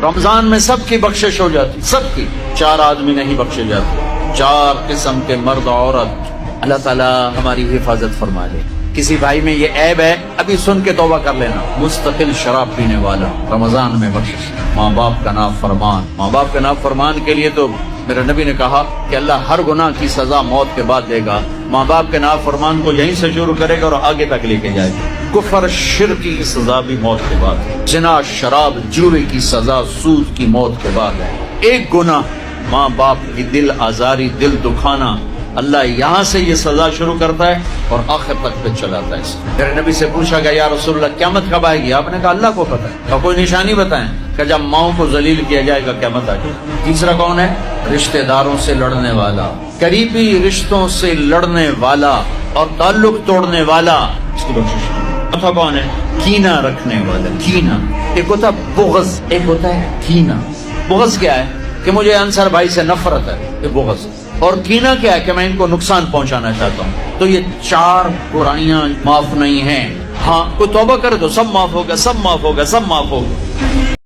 رمضان میں سب کی بخشش ہو جاتی، سب کی، 4 آدمی نہیں بخشے جاتے، 4 قسم کے مرد عورت۔ اللہ تعالیٰ ہماری حفاظت فرما لے۔ کسی بھائی میں یہ عیب ہے، ابھی سن کے توبہ کر لینا، مستقل شراب پینے والا، رمضان میں بخشش۔ ماں باپ کا نافرمان، ماں باپ کے نافرمان کے لیے تو میرے نبی نے کہا کہ اللہ ہر گناہ کی سزا موت کے بعد دے گا۔ ماں باپ کے نافرمان کو یہیں سے شروع کرے گا اور آگے تک لے کے جائے گا۔ کفر شرک کی سزا بھی موت کے بعد ہے، زنا شراب جوئے کی سزا سود کی موت کے بعد ہے۔ ایک گناہ ماں باپ کی دل آزاری، دل دکھانا، اللہ یہاں سے یہ سزا شروع کرتا ہے اور آخر تک پہ چلاتا ہے۔ میرے نبی سے پوچھا گیا یا رسول اللہ قیامت کب آئے گی؟ آپ نے کہا اللہ کو پتہ ہے۔ کہا کوئی نشانی بتائیں؟ کہ جب ماؤں کو ذلیل کیا جائے گا قیامت آئے گی۔ تیسرا کون ہے؟ رشتہ داروں سے لڑنے والا، قریبی رشتوں سے لڑنے والا اور تعلق توڑنے والا، اس کی بخشش۔ چوتھا کون ہے؟ کینہ رکھنے والا، کینہ۔ ایک ہوتا ہے بغض، ایک ہوتا ہے کینہ۔ بغض کیا ہے؟ کہ مجھے انصر بھائی سے نفرت ہے، یہ بغض۔ اور کینہ کیا ہے؟ کہ میں ان کو نقصان پہنچانا چاہتا ہوں۔ تو یہ 4 برائیاں معاف نہیں ہیں۔ ہاں کوئی توبہ کرے تو سب معاف ہوگا، سب معاف ہوگا، سب معاف ہوگا۔